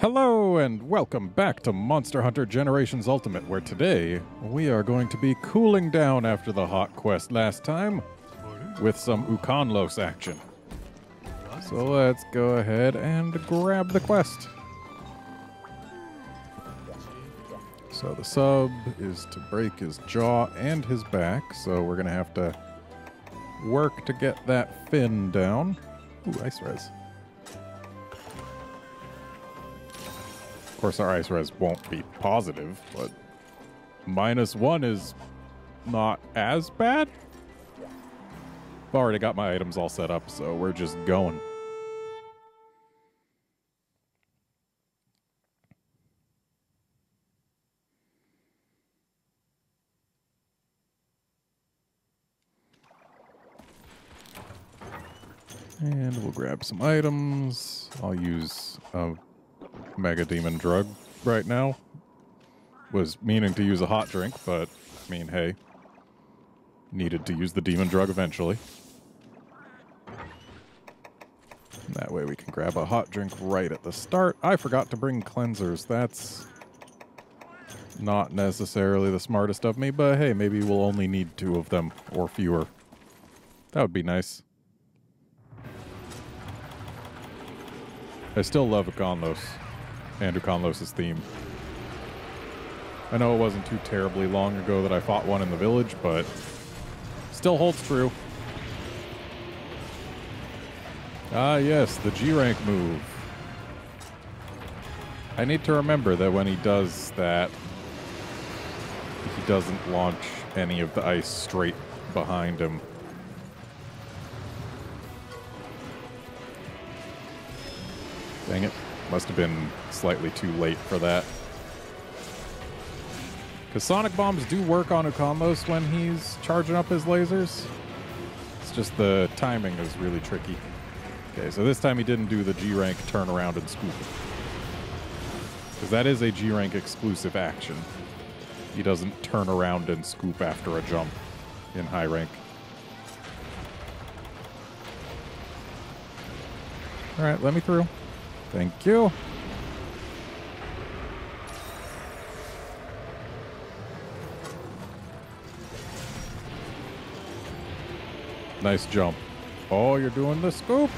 Hello and welcome back to Monster Hunter Generations Ultimate, where today we are going to be cooling down after the hot quest last time with some Ukanlos action. So let's go ahead and grab the quest. So the sub is to break his jaw and his back, so we're going to have to work to get that fin down. Ooh, ice res. Of course, our ice res won't be positive, but -1 is not as bad. I've already got my items all set up, so we're just going. And we'll grab some items. I'll use a Mega Demon drug right now. Was meaning to use a hot drink, but I mean, hey. Needed to use the demon drug eventually. And that way we can grab a hot drink right at the start. I forgot to bring cleansers. That's not necessarily the smartest of me, but hey, maybe we'll only need 2 of them or fewer. That would be nice. I still love Ukanlos and Ukanlos' theme. I know it wasn't too terribly long ago that I fought one in the village, but still holds true. Ah yes, the G-rank move. I need to remember that when he does that, he doesn't launch any of the ice straight behind him. Dang it. Must have been slightly too late for that. Because Sonic Bombs do work on Ukanlos when he's charging up his lasers. It's just the timing is really tricky. Okay, so this time he didn't do the G-rank turn around and scoop. Because that is a G-rank exclusive action. He doesn't turn around and scoop after a jump in high rank. Alright, let me through. Thank you. Nice jump. Oh, you're doing the scoop.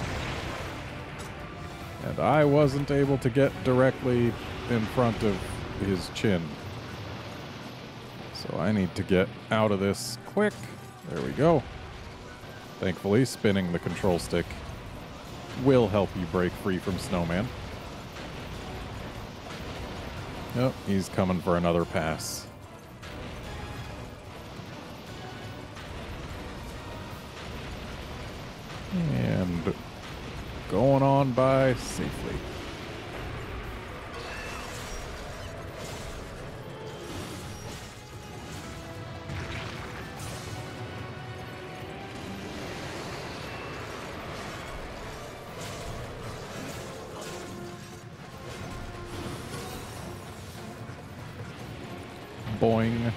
And I wasn't able to get directly in front of his chin. So I need to get out of this quick. There we go. Thankfully, spinning the control stick will help you break free from Snowman. Yep, he's coming for another pass. And going on by safely. Boing.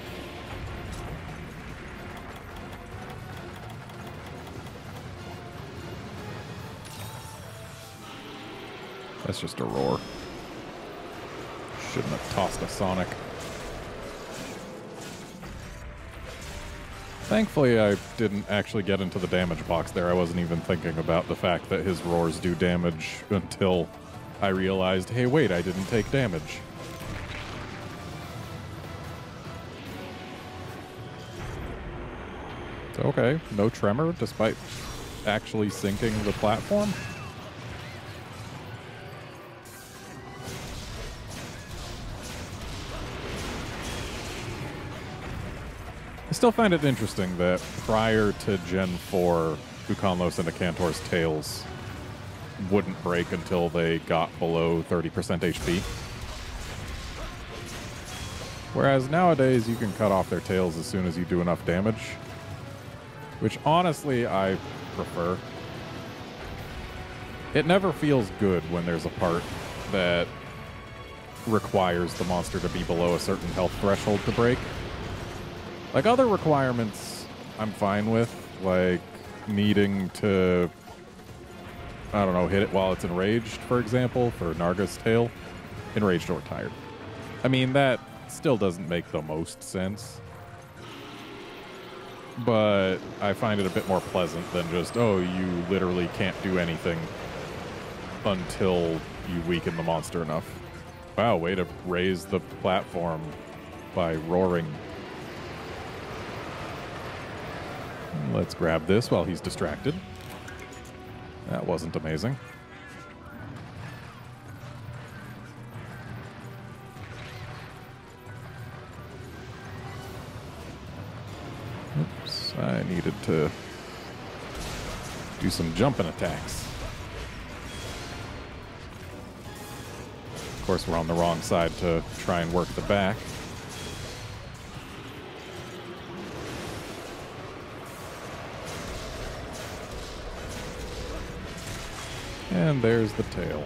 That's just a roar. Shouldn't have tossed a Sonic. Thankfully, I didn't actually get into the damage box there. I wasn't even thinking about the fact that his roars do damage until I realized, hey, wait, I didn't take damage. Okay, no tremor despite actually sinking the platform. I still find it interesting that prior to Gen 4, Ukanlos and Akantor's tails wouldn't break until they got below 30% HP. Whereas nowadays you can cut off their tails as soon as you do enough damage. Which, honestly, I prefer. It never feels good when there's a part that requires the monster to be below a certain health threshold to break. Like, other requirements, I'm fine with. Like, needing to, I don't know, hit it while it's enraged, for example, for Narga's tail. enraged or tired. I mean, that still doesn't make the most sense. But I find it a bit more pleasant than just, oh, you literally can't do anything until you weaken the monster enough. Wow, way to raise the platform by roaring. Let's grab this while he's distracted. That wasn't amazing. Oops, I needed to do some jumping attacks. Of course, we're on the wrong side to try and work the back. And there's the tail.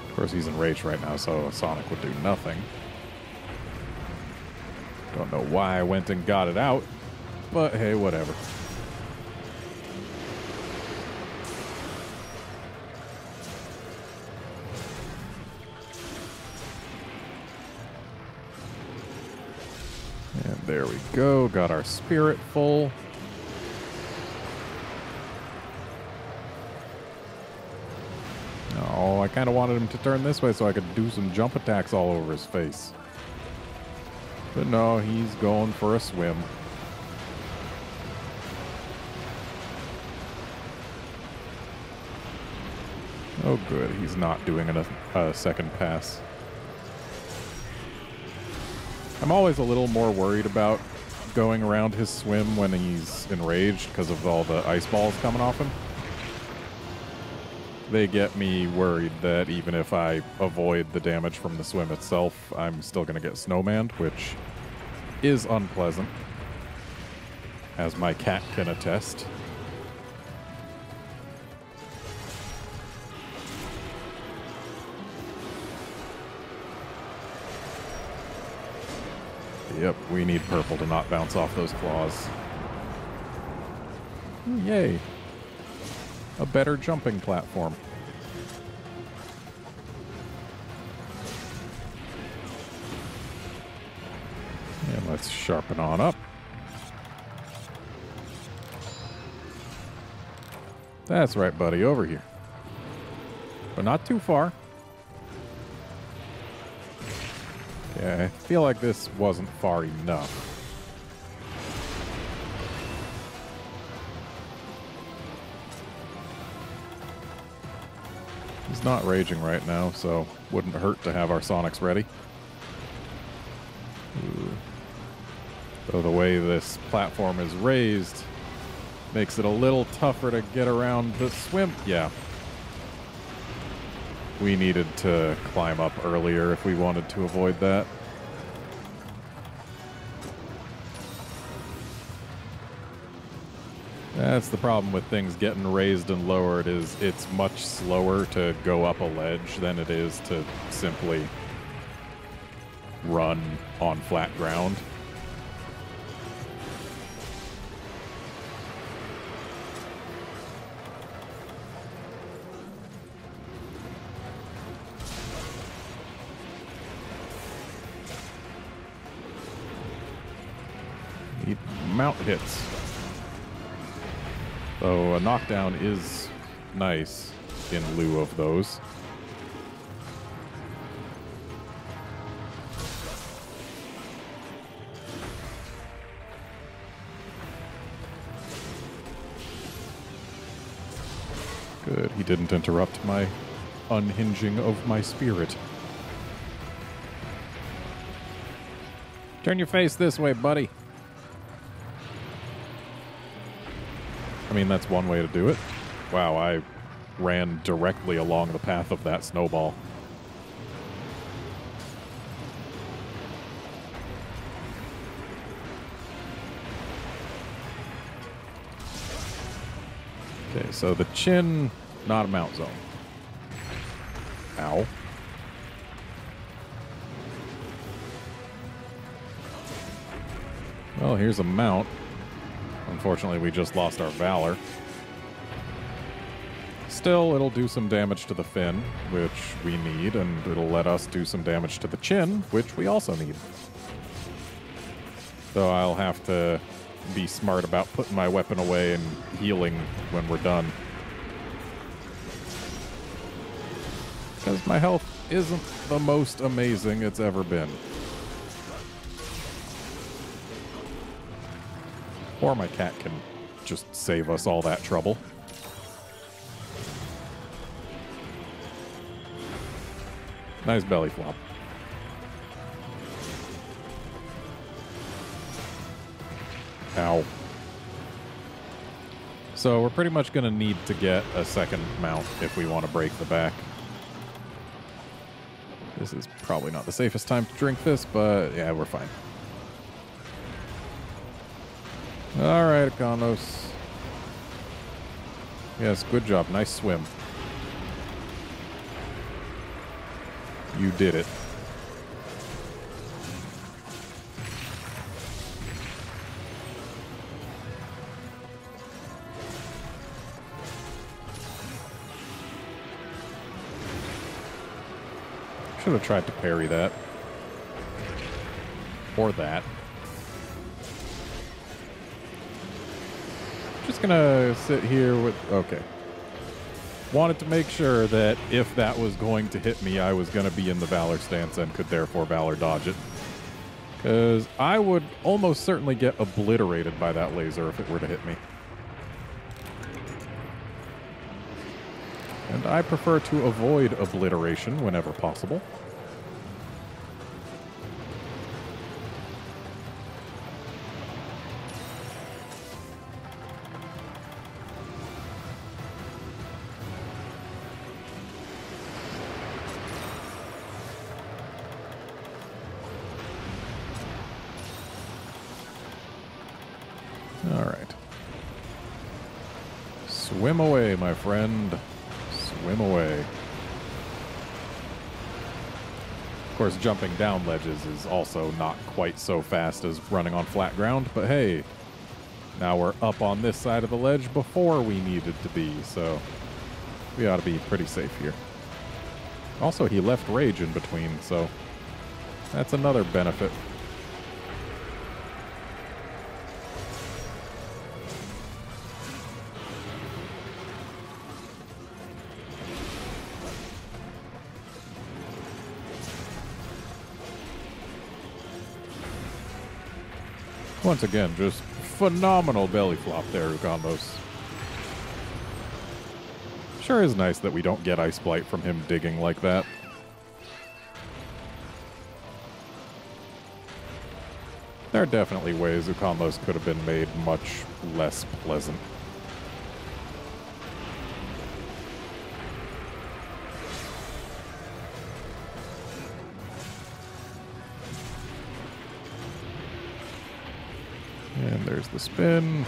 Of course, he's enraged right now, so Sonic would do nothing. Don't know why I went and got it out, but hey, whatever. And there we go. Got our spirit full. Oh, I kind of wanted him to turn this way so I could do some jump attacks all over his face. But no, he's going for a swim. Oh good, he's not doing a second pass. I'm always a little more worried about going around his swim when he's enraged because of all the ice balls coming off him. They get me worried that even if I avoid the damage from the swim itself, I'm still going to get snowmanned, which is unpleasant, as my cat can attest. Yep, we need purple to not bounce off those claws. Yay. A better jumping platform. And let's sharpen on up. That's right, buddy, over here. But not too far. Okay, I feel like this wasn't far enough. He's not raging right now, so wouldn't hurt to have our Sonics ready. Ooh. So the way this platform is raised makes it a little tougher to get around the swim. Yeah. We needed to climb up earlier if we wanted to avoid that. That's the problem with things getting raised and lowered, is it's much slower to go up a ledge than it is to simply run on flat ground. Need mount hits. So a knockdown is nice in lieu of those. Good, he didn't interrupt my unhinging of my spirit. Turn your face this way, buddy. I mean, that's one way to do it. Wow, I ran directly along the path of that snowball. Okay, so the chin, not a mount zone. Ow. Well, here's a mount. Unfortunately, we just lost our Valor. Still, it'll do some damage to the fin, which we need, and it'll let us do some damage to the chin, which we also need. So I'll have to be smart about putting my weapon away and healing when we're done. Because my health isn't the most amazing it's ever been. Or my cat can just save us all that trouble. Nice belly flop. Ow. So we're pretty much going to need to get a second mount if we want to break the back. This is probably not the safest time to drink this, but yeah, we're fine. All right, Econos. Yes, good job. Nice swim. You did it. Should have tried to parry that. Or that. Just gonna sit here with... Okay. Wanted to make sure that if that was going to hit me, I was gonna be in the Valor stance and could therefore Valor dodge it. Because I would almost certainly get obliterated by that laser if it were to hit me. And I prefer to avoid obliteration whenever possible. All right. Swim away, my friend. Swim away. Of course, jumping down ledges is also not quite so fast as running on flat ground, but hey, now we're up on this side of the ledge before we needed to be, so we ought to be pretty safe here. Also, he left rage in between, so that's another benefit. Once again, just phenomenal belly flop there, Ugandos. Sure is nice that we don't get Ice Blight from him digging like that. There are definitely ways Ugandos could have been made much less pleasant. And there's the spin.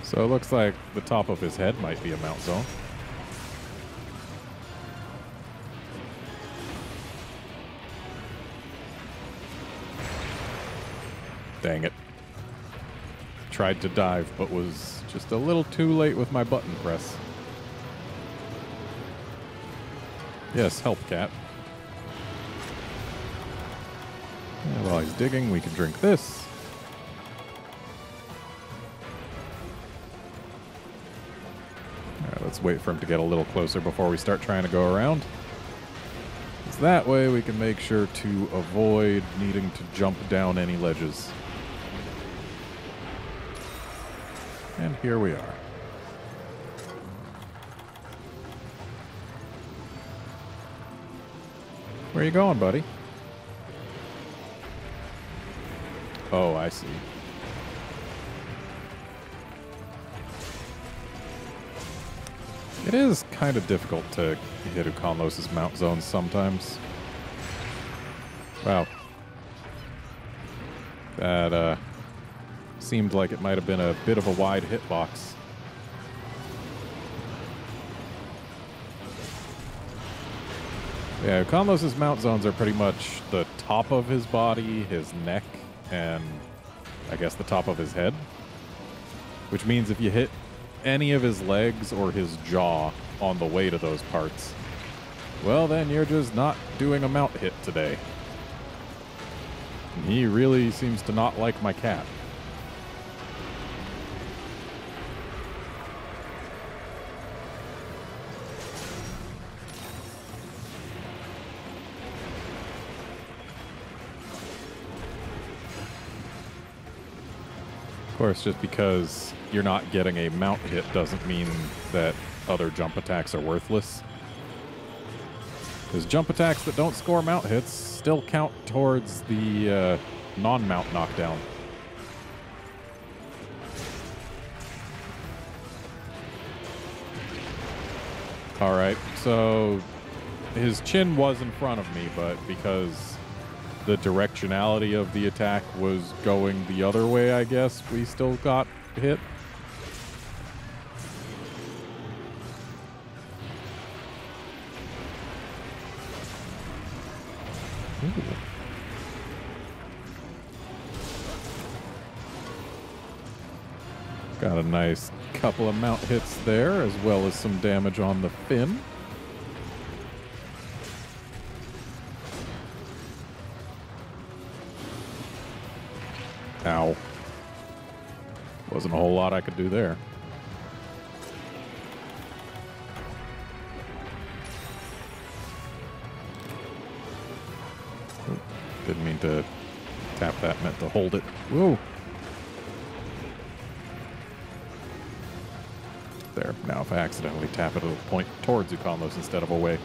So it looks like the top of his head might be a mount zone. Dang it. Tried to dive, but was just a little too late with my button press. Yes, help, cat. And while he's digging, we can drink this. All right, let's wait for him to get a little closer before we start trying to go around. Because that way we can make sure to avoid needing to jump down any ledges. And here we are. Where are you going, buddy? Oh, I see. It is kind of difficult to hit Ukanlos' mount zones sometimes. Wow. That seemed like it might have been a bit of a wide hitbox. Yeah, Ukanlos' mount zones are pretty much the top of his body, his neck, and I guess, the top of his head. Which means if you hit any of his legs or his jaw on the way to those parts, well, then you're just not doing a mount hit today. And he really seems to not like my cat. Of course, just because you're not getting a mount hit doesn't mean that other jump attacks are worthless. Because jump attacks that don't score mount hits still count towards the non-mount knockdown. Alright, so his chin was in front of me, but because the directionality of the attack was going the other way, I guess, we still got hit. Ooh. Got a nice couple of mount hits there, as well as some damage on the fin. Ow. Wasn't a whole lot I could do there. Oop, didn't mean to tap that, meant to hold it. Whoa. There. Now if I accidentally tap it, it'll point towards Uconlos instead of away.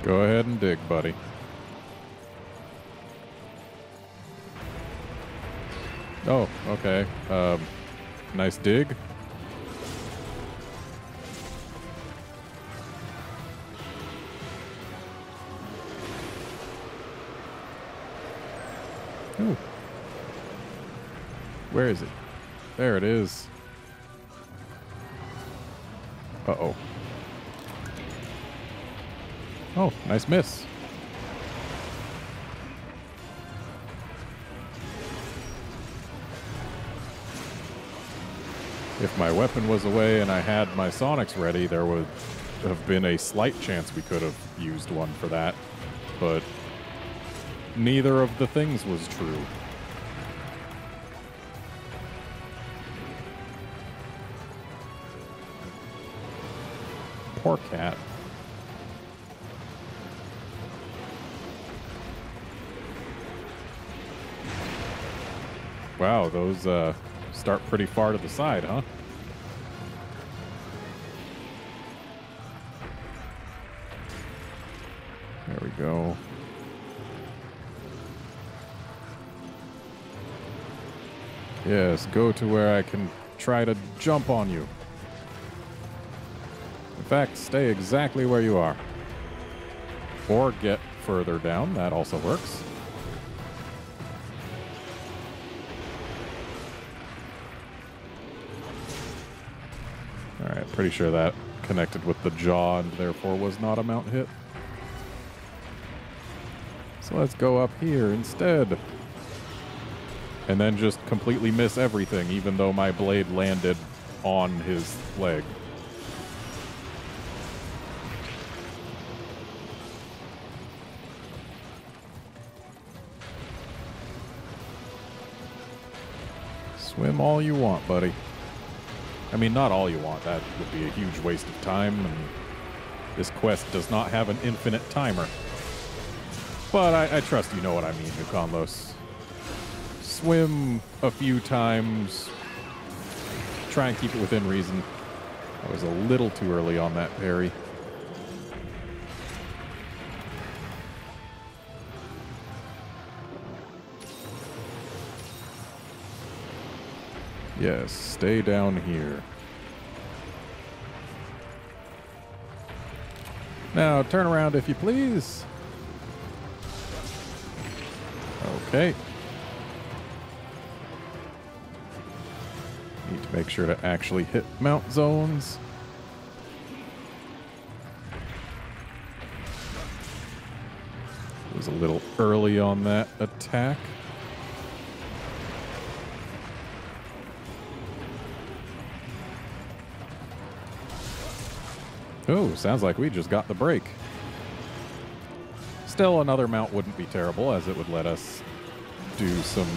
Go ahead and dig, buddy. Oh, okay. Nice dig. Ooh. Where is it? There it is. Uh-oh. Oh, nice miss. If my weapon was away and I had my sonics ready, there would have been a slight chance we could have used one for that. But neither of the things was true. Poor cat. Wow, those start pretty far to the side, huh? There we go. Yes, go to where I can try to jump on you. In fact, stay exactly where you are. Or get further down, that also works. Alright, pretty sure that connected with the jaw and therefore was not a mount hit. So let's go up here instead. And then just completely miss everything, even though my blade landed on his leg. Swim all you want, buddy. I mean, not all you want. That would be a huge waste of time, and this quest does not have an infinite timer. But I trust you know what I mean, Uconlos. Swim a few times. Try and keep it within reason. I was a little too early on that parry. Yes, stay down here. Now, turn around if you please. Okay. Need to make sure to actually hit mount zones. Was a little early on that attack. Oh, sounds like we just got the break. Still, another mount wouldn't be terrible, as it would let us do some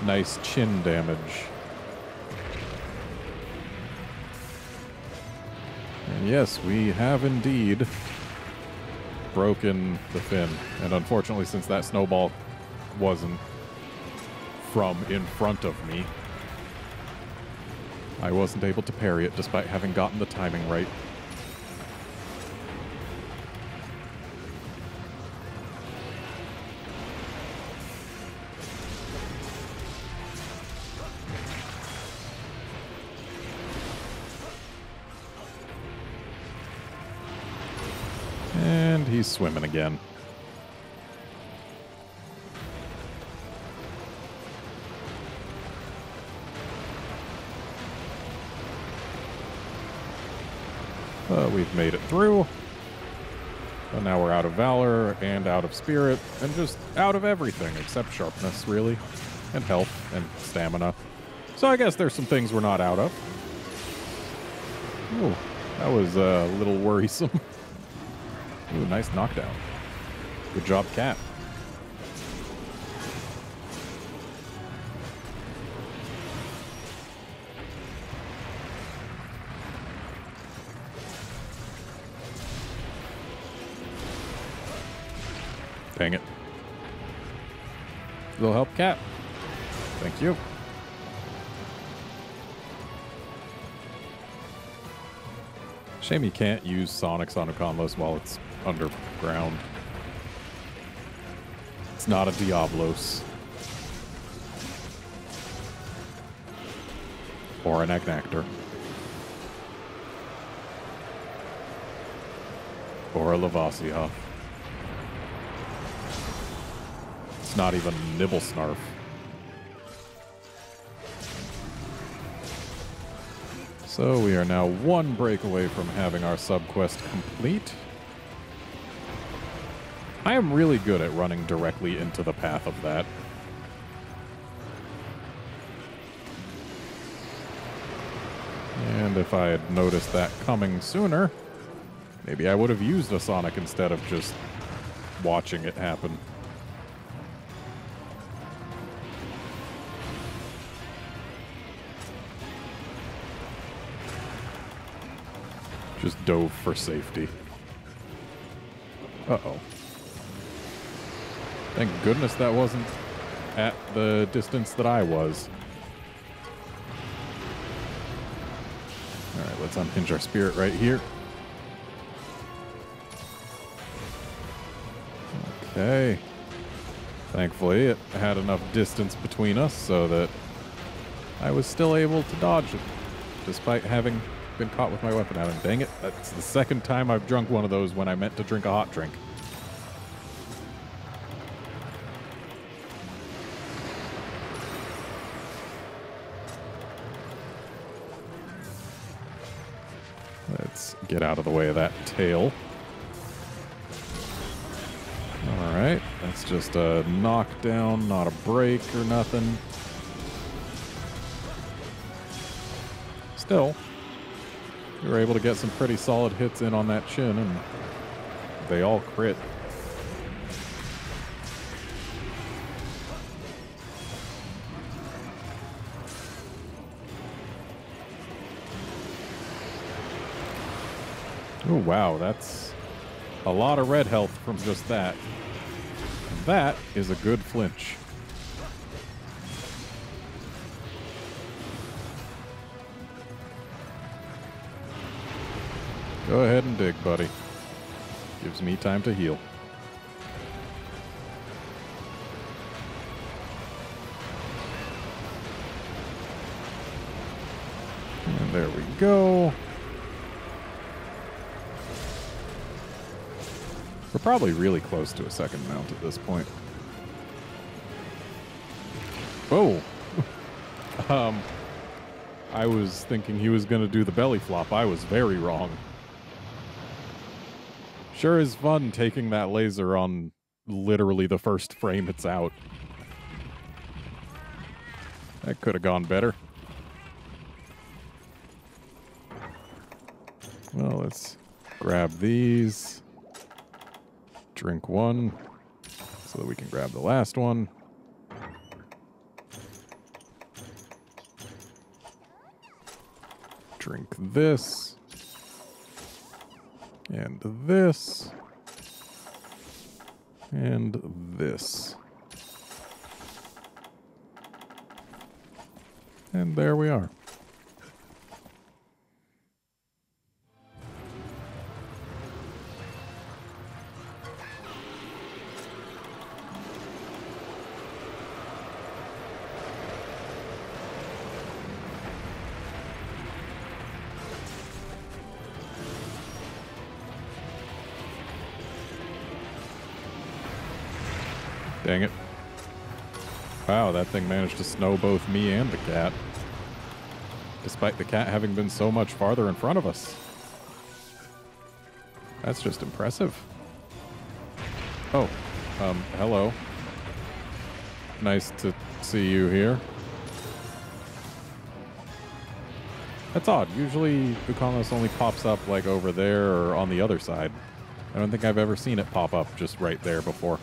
nice chin damage. And yes, we have indeed broken the fin. And unfortunately, since that snowball wasn't from in front of me, I wasn't able to parry it despite having gotten the timing right. And he's swimming again. We've made it through. But now we're out of Valor and out of Spirit and just out of everything except Sharpness, really. And Health and Stamina. So I guess there's some things we're not out of. Ooh, that was a little worrisome. Ooh, nice knockdown. Good job, Cat. Dang it. Little help, Cat. Thank you. Shame you can't use Sonic's on Oconlos while it's underground. It's not a Diablos. Or an Agnactor. Or a Lavasioth. It's not even Nibblesnarf. So we are now one break away from having our subquest complete. I am really good at running directly into the path of that. And if I had noticed that coming sooner, maybe I would have used a Sonic instead of just watching it happen. Just dove for safety. Uh-oh. Thank goodness that wasn't at the distance that I was. Alright, let's unhinge our spirit right here. Okay. Thankfully, it had enough distance between us so that I was still able to dodge it, despite having been caught with my weapon out. And dang it, that's the second time I've drunk one of those when I meant to drink a hot drink. Let's get out of the way of that tail. Alright, that's just a knockdown, not a break or nothing. Still, we were able to get some pretty solid hits in on that chin, and they all crit. Oh, wow, that's a lot of red health from just that. And that is a good flinch. Go ahead and dig, buddy. Gives me time to heal. And there we go. We're probably really close to a second mount at this point. Oh! I was thinking he was going to do the belly flop. I was very wrong. Sure is fun taking that laser on literally the first frame it's out. That could have gone better. Well, let's grab these. Drink one so that we can grab the last one. Drink this. And this. And this. And there we are. Dang it. Wow, that thing managed to snow both me and the cat. Despite the cat having been so much farther in front of us. That's just impressive. Oh, hello. Nice to see you here. That's odd. Usually Ukanos only pops up like over there or on the other side. I don't think I've ever seen it pop up just right there before.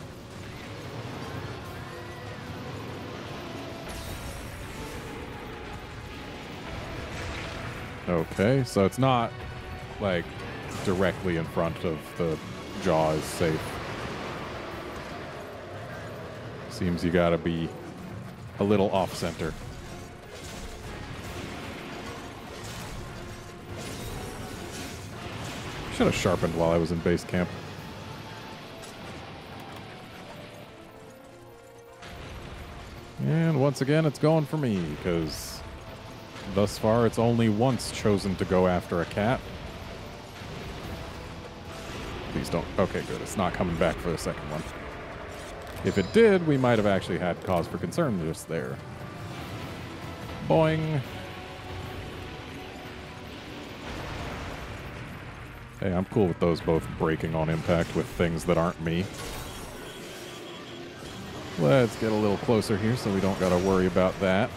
Okay, so it's not, like, directly in front of the jaw is safe. Seems you gotta be a little off-center. Should have sharpened while I was in base camp. And once again, it's going for me, because thus far, it's only once chosen to go after a cat. Please don't. Okay, good. It's not coming back for the second one. If it did, we might have actually had cause for concern just there. Boing. Hey, I'm cool with those both breaking on impact with things that aren't me. Let's get a little closer here so we don't gotta worry about that.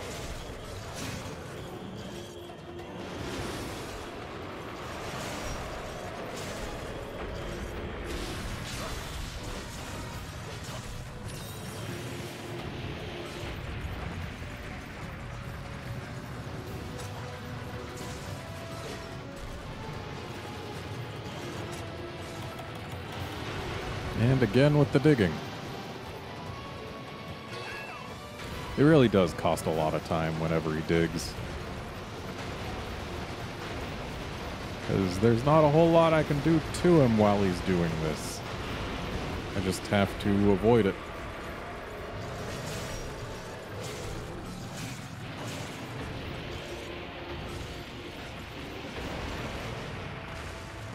And again with the digging. It really does cost a lot of time whenever he digs. Because there's not a whole lot I can do to him while he's doing this. I just have to avoid it.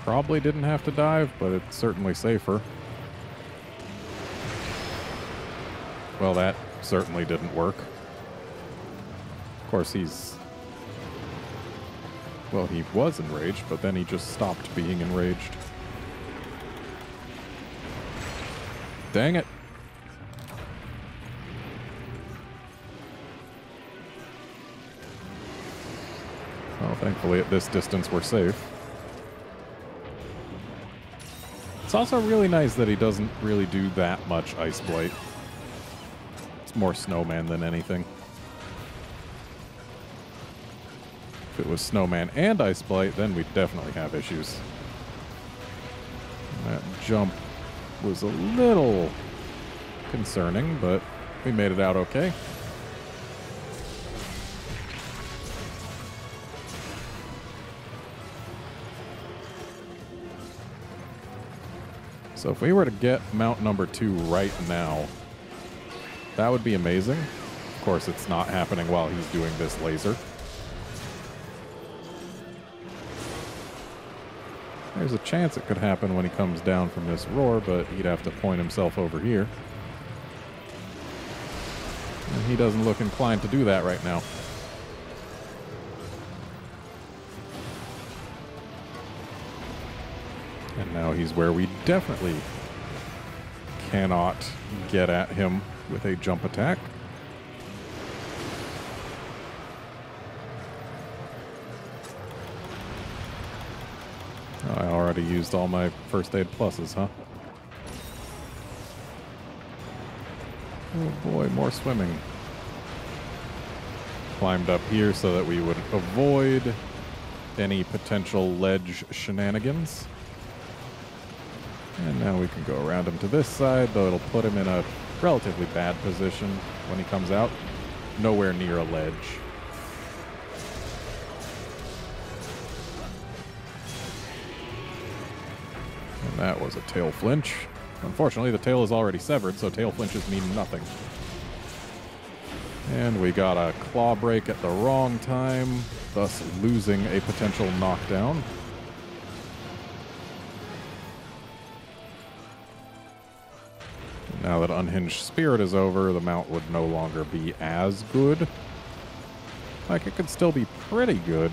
Probably didn't have to dive, but it's certainly safer. Well, that certainly didn't work. Of course, he's... Well, he was enraged, but then he just stopped being enraged. Dang it. Well, thankfully at this distance we're safe. It's also really nice that he doesn't really do that much Ice Blight. More snowman than anything. If it was snowman and Ice Blight, then we'd definitely have issues. And that jump was a little concerning, but we made it out okay. So if we were to get mount number 2 right now, that would be amazing. Of course, it's not happening while he's doing this laser. There's a chance it could happen when he comes down from this roar, but he'd have to point himself over here. And he doesn't look inclined to do that right now. And now he's where we definitely cannot get at him with a jump attack. Oh, I already used all my first aid pluses, huh? Oh boy, more swimming. Climbed up here so that we would avoid any potential ledge shenanigans. And now we can go around him to this side, though it'll put him in a relatively bad position when he comes out. Nowhere near a ledge. And that was a tail flinch. Unfortunately, the tail is already severed, so tail flinches mean nothing. And we got a claw break at the wrong time, thus losing a potential knockdown. Now that Unhinged Spirit is over, the mount would no longer be as good. Like, it could still be pretty good.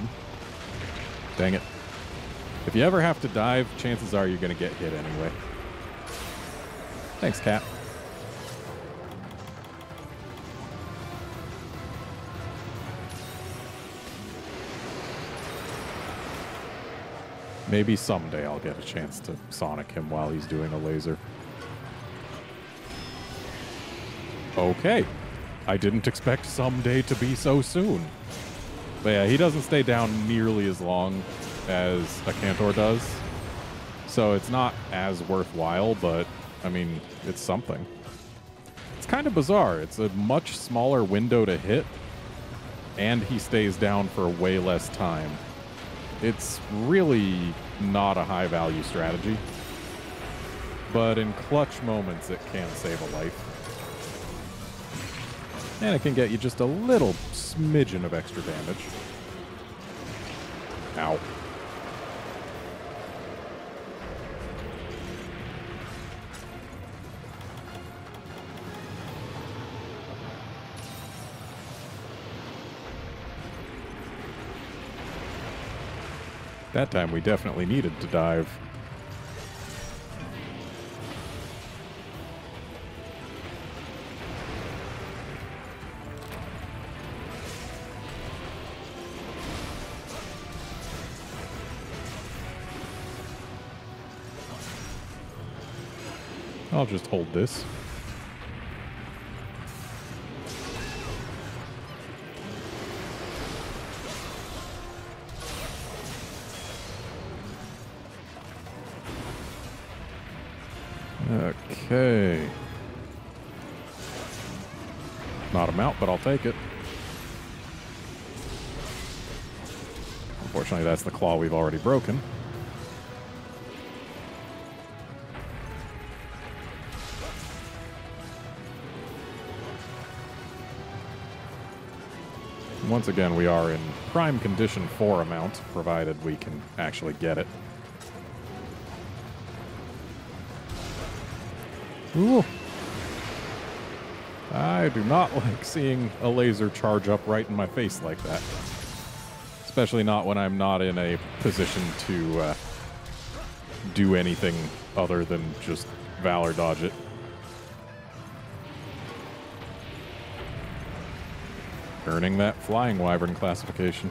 Dang it. If you ever have to dive, chances are you're going to get hit anyway. Thanks, Cat. Maybe someday I'll get a chance to Sonic him while he's doing a laser. Okay. I didn't expect someday to be so soon. But yeah, he doesn't stay down nearly as long as a Cantor does. So it's not as worthwhile, but, I mean, it's something. It's kind of bizarre. It's a much smaller window to hit, and he stays down for way less time. It's really not a high-value strategy. But in clutch moments, it can save a life. And it can get you just a little smidgen of extra damage. Ow. That time we definitely needed to dive. I'll just hold this. Okay. Not a mount, but I'll take it. Unfortunately, that's the claw we've already broken. Once again, we are in prime condition for a mount, provided we can actually get it. Ooh. I do not like seeing a laser charge up right in my face like that. Especially not when I'm not in a position to do anything other than just Valor dodge it. Earning that Flying Wyvern classification.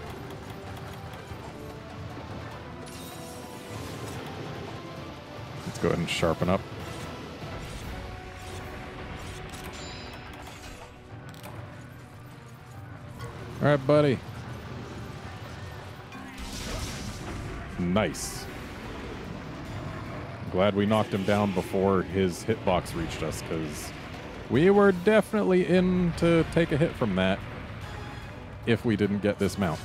Let's go ahead and sharpen up. All right, buddy. Nice. I'm glad we knocked him down before his hitbox reached us, because we were definitely in to take a hit from that if we didn't get this mount.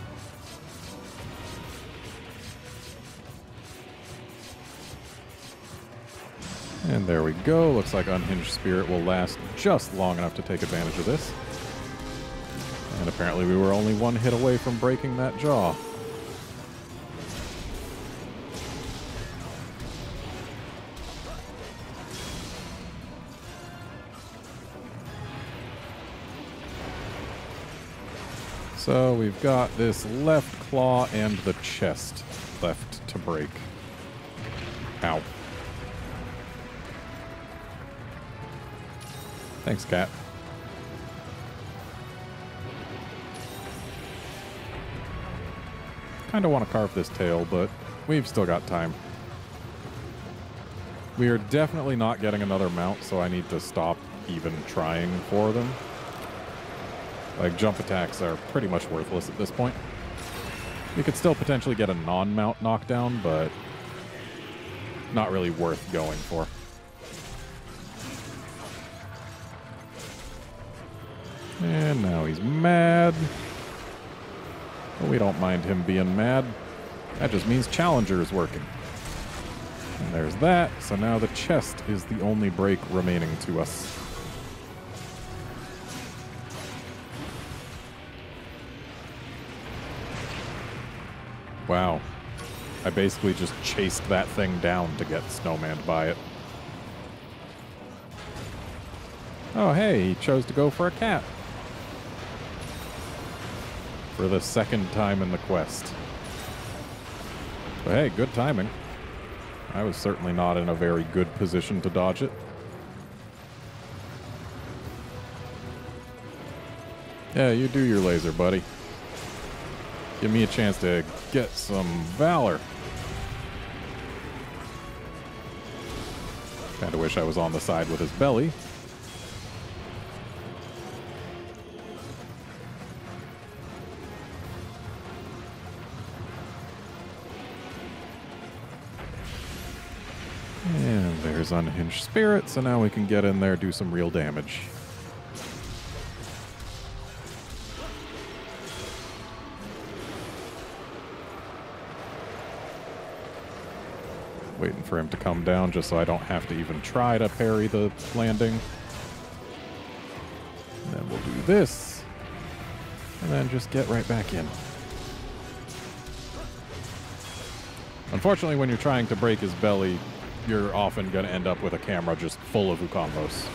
And there we go. Looks like Unhinged Spirit will last just long enough to take advantage of this. And apparently we were only one hit away from breaking that jaw. So we've got this left claw and the chest left to break. Ow. Thanks, Cat. Kind of want to carve this tail, but we've still got time. We are definitely not getting another mount, so I need to stop even trying for them. Like, jump attacks are pretty much worthless at this point. You could still potentially get a non-mount knockdown, but not really worth going for. And now he's mad. But we don't mind him being mad. That just means Challenger is working. And there's that. So now the chest is the only break remaining to us. Wow. I basically just chased that thing down to get snowmanned by it. Oh, hey, he chose to go for a cat. For the second time in the quest. But hey, good timing. I was certainly not in a very good position to dodge it. Yeah, you do your laser, buddy. Give me a chance to get some valor. Kinda wish I was on the side with his belly. And there's Unhinged Spirit, so now we can get in there, do some real damage. Waiting for him to come down just so I don't have to even try to parry the landing. And then we'll do this. And then just get right back in. Unfortunately, when you're trying to break his belly, you're often going to end up with a camera just full of Ukambos.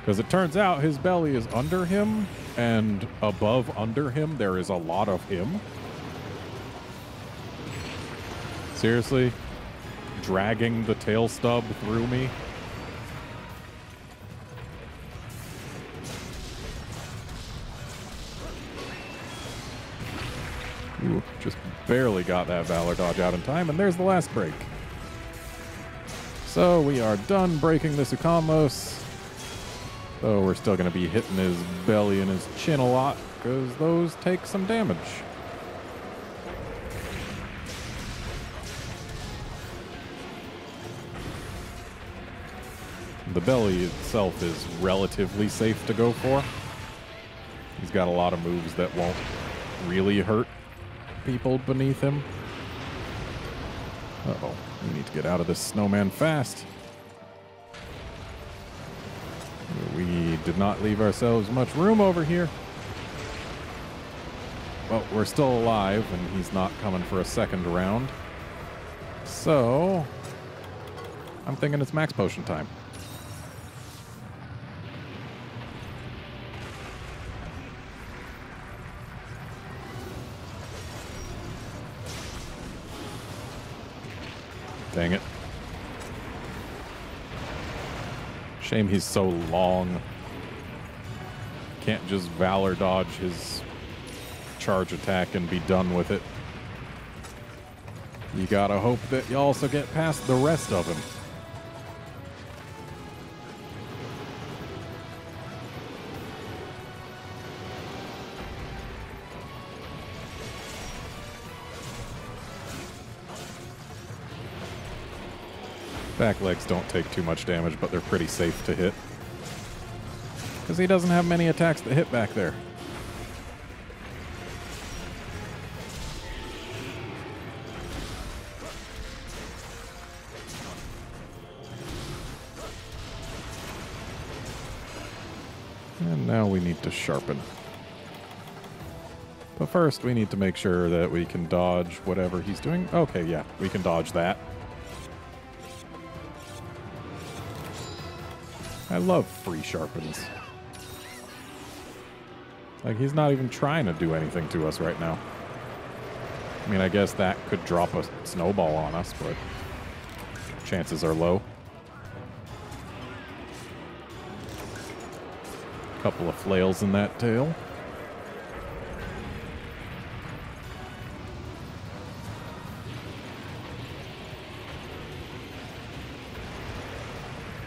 Because it turns out his belly is under him, and above under him, there is a lot of him. Seriously? Dragging the tail stub through me? Ooh, just barely got that Valor dodge out in time, and there's the last break. So we are done breaking the Ukambos. Though we're still going to be hitting his belly and his chin a lot, because those take some damage. The belly itself is relatively safe to go for. He's got a lot of moves that won't really hurt people beneath him. Uh-oh. We need to get out of this snowman fast. We did not leave ourselves much room over here. Well, we're still alive, and he's not coming for a second round. So, I'm thinking it's max potion time. Dang it. Shame he's so long. Can't just Valor dodge his charge attack and be done with it. You gotta hope that you also get past the rest of him. Back legs don't take too much damage, but they're pretty safe to hit. Because he doesn't have many attacks that hit back there. And now we need to sharpen. But first, we need to make sure that we can dodge whatever he's doing. Okay, yeah, we can dodge that. I love free sharpens. Like, he's not even trying to do anything to us right now. I mean, I guess that could drop a snowball on us, but chances are low. Couple of flails in that tail.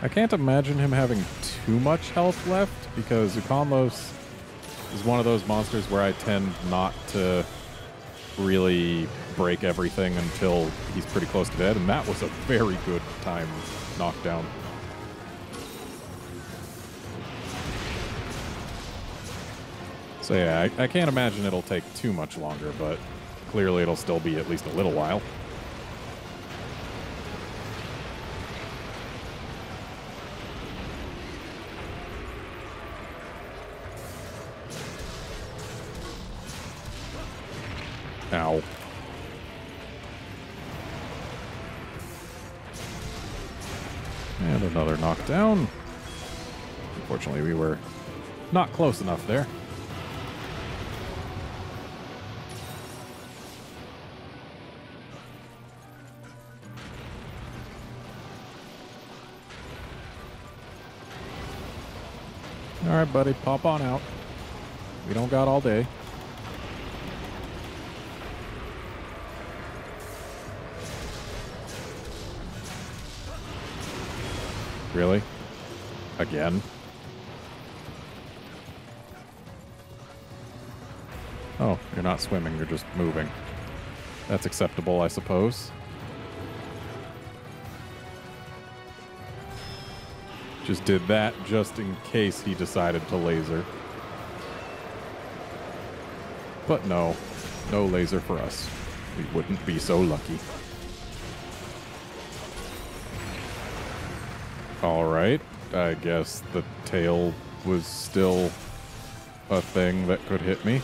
I can't imagine him having too much health left, because Uconlos is one of those monsters where I tend not to really break everything until he's pretty close to dead, and that was a very good time knockdown. So yeah, I can't imagine it'll take too much longer, but clearly it'll still be at least a little while. Ow. And another knockdown. Unfortunately, we were not close enough there. All right, buddy, pop on out. We don't got all day. Really? Again? Oh, you're not swimming, you're just moving. That's acceptable, I suppose. Just did that just in case he decided to laser. But no, no laser for us. We wouldn't be so lucky. Alright, I guess the tail was still a thing that could hit me.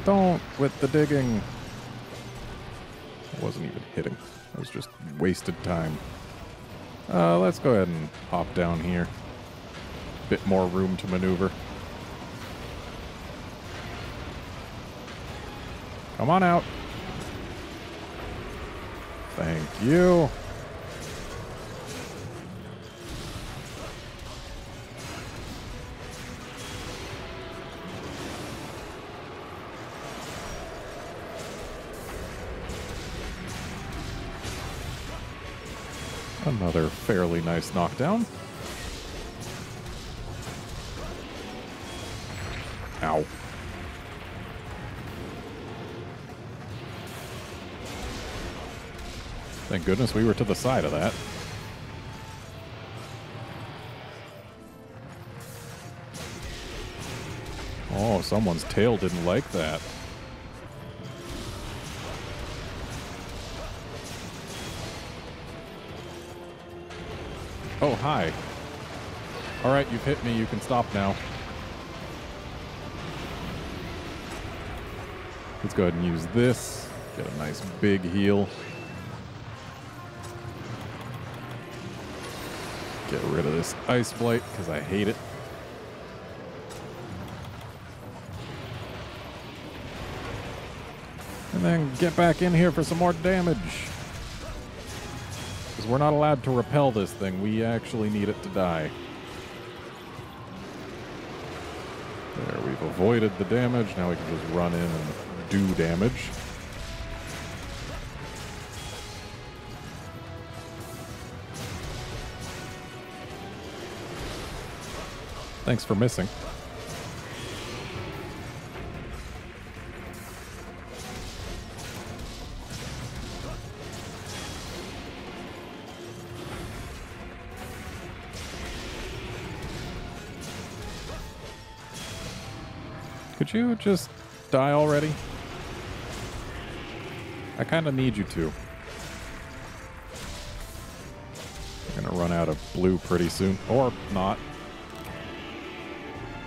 Don't with the digging. I wasn't even hitting. It was just wasted time. Let's go ahead and hop down here. Bit more room to maneuver. Come on out. Thank you. Another fairly nice knockdown. Ow. Thank goodness we were to the side of that. Oh, someone's tail didn't like that. Oh, hi. All right, you've hit me. You can stop now. Let's go ahead and use this. Get a nice big heal. Get rid of this ice blight because I hate it. And then get back in here for some more damage. Because we're not allowed to repel this thing. We actually need it to die. There, we've avoided the damage. Now we can just run in and do damage. Thanks for missing. Could you just die already? I kind of need you to. I'm gonna run out of blue pretty soon. Or not.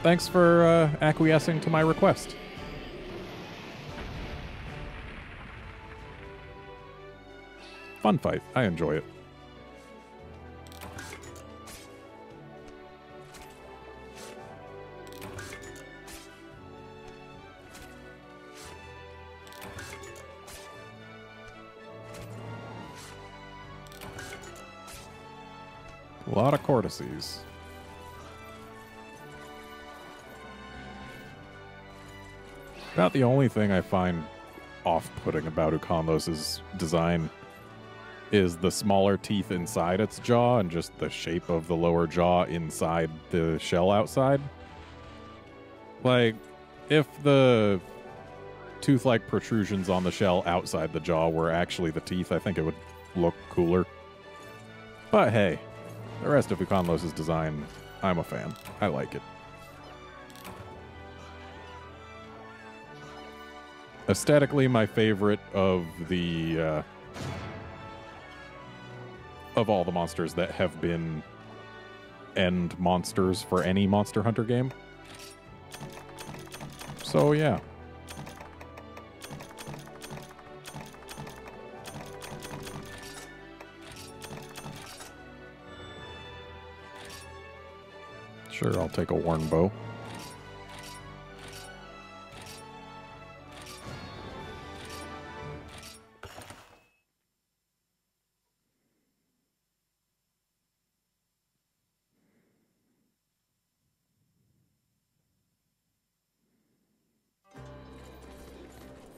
Thanks for acquiescing to my request. fun fight. I enjoy it. A lot of cortices. About the only thing I find off-putting about Ukonlos's design is the smaller teeth inside its jaw and just the shape of the lower jaw inside the shell outside. Like, if the tooth-like protrusions on the shell outside the jaw were actually the teeth, I think it would look cooler. But hey, the rest of Ukonlos's design, I'm a fan. I like it. Aesthetically, my favorite of the of all the monsters that have been end monsters for any Monster Hunter game. So yeah. Sure, I'll take a worn bow.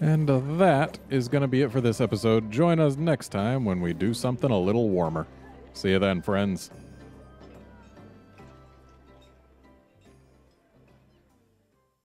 And that is going to be it for this episode. Join us next time when we do something a little warmer. See you then, friends.